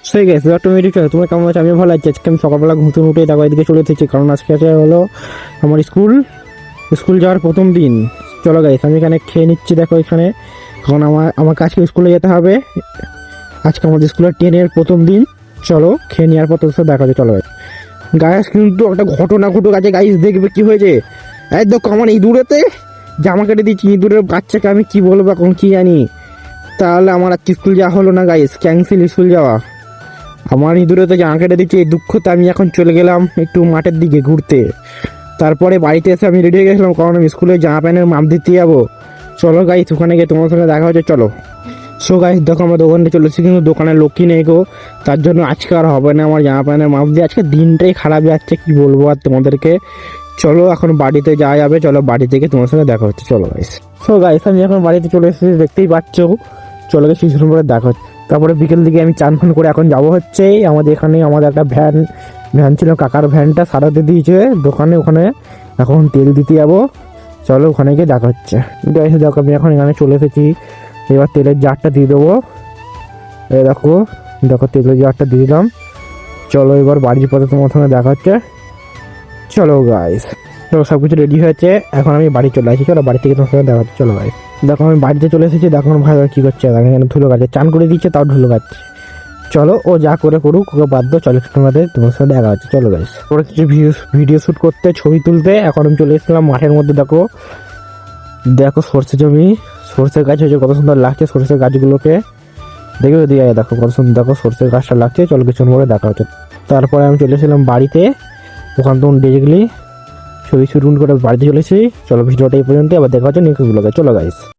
সেই গেছে অটোমেটিক চলে। তোমার কেমন আছে? আমি ভালো আছি। আজকে আমি সকালবেলা ঘুমতে উঠে দেখো এদিকে চলে এসেছি, কারণ আজকে হলো আমার স্কুল যাওয়ার প্রথম দিন। চলো গাইস, আমি এখানে খেয়ে নিচ্ছি দেখো এখানে, কারণ আমাকে আজকে স্কুলে যেতে হবে। আজকে আমাদের স্কুলের 10-এর প্রথম দিন। চলো খেয়ে নেওয়ার পর তোর সাথে দেখা হবে। চলো গাইস, কিন্তু একটা ঘটনা ঘটে গেছে গাইস, দেখবে কি হয়েছে। এই দেখো আমার ইঁদুরেতে জামা কেটে দিচ্ছি, ইঁদুরের বাচ্চাকে আমি কি বলবো এখন কি জানি। তাহলে আমার আজকে স্কুল যাওয়া হলো না গাইস, ক্যান্সেল স্কুল যাওয়া। আমার ইঁদুরে তো জামা কেটে দিচ্ছে, এই দুঃখতে আমি এখন চলে গেলাম একটু মাঠের দিকে ঘুরতে। তারপরে বাড়িতে এসে আমি রেডি হয়ে গেছিলাম, কারণ আমি স্কুলে জামা প্যান্টের মাপ দিতে যাবো। চলো গাইস, ওখানে গিয়ে তোমার সঙ্গে দেখা হচ্ছে। চলো। সো গাইস দেখো আমার দোকানটা চলেছি, কিন্তু দোকানে লোকই নেই গো। তার জন্য আজকে আর হবে না আমার জামা প্যান্টের মাপ দিয়ে। আজকে দিনটাই খারাপ যাচ্ছে, কি বলবো আর তোমাদেরকে। চলো এখন বাড়িতে যাওয়া যাবে। চলো বাড়ি থেকে তোমার সঙ্গে দেখা হচ্ছে। চলো গাইস। সো গাইস আমি এখন বাড়িতে চলে এসেছি, দেখতেই পাচ্ছ। চলো গিয়ে শিশুর পরে দেখা হচ্ছে। তারপরে বিকেল দিকে আমি চান ফান করে এখন যাবো হচ্ছে আমাদের এখানে, আমাদের একটা ভ্যান ছিল, কাকার ভ্যানটা সারাতে দিয়েছে দোকানে, ওখানে এখন তেল দিতে যাবো। চলো ওখানে গিয়ে দেখা হচ্ছে। গাইস দেখো আমি এখন এখানে চলে এসেছি, এবার তেলের জারটা দিয়ে দেবো। এই দেখো দেখো তেলের জারটা দিয়ে দিলাম। চলো এবার বাড়ির পথে তোমার সঙ্গে দেখা হচ্ছে। চলো গাইস, চলো সব কিছু রেডি হয়েছে, এখন আমি বাড়ি চলে আসি। চলো বাড়ি থেকে তোমার সঙ্গে দেখা হচ্ছে। চলো গাইস দেখো আমি বাড়িতে চলে এসেছি, দেখো আমার ভাই কী করছে, দেখো এখানে ধুলো গাছে চান করে দিচ্ছে, তাও ধুলো গাচ্ছে। চলো ও যা করে করুক, ওকে বাধ্য। চলো তোমার সাথে দেখা হচ্ছে। চলো গাইস, ওরা কিছু ভিডিও শ্যুট করতে, ছবি তুলতে এখন আমি চলে এসেছিলাম মাঠের মধ্যে। দেখো দেখো সর্ষে জমি, সর্ষের গাছ হয়েছে, কত সুন্দর লাগছে সর্ষের গাছগুলোকে। দেখবে দিয়ে দেখো কত সুন্দর, দেখো সর্ষের গাছটা লাগছে। চলো কিছু পরে দেখা হচ্ছে। তারপরে আমি চলে এসেছিলাম বাড়িতে, ওখান তখন ডিরেক্টলি ছবি শুট করে বাড়িতে চলেছি। চলো ভিডিওটা এই পর্যন্ত, আবার দেখা হচ্ছে নেক্সট ব্লগে। চলো গাইস।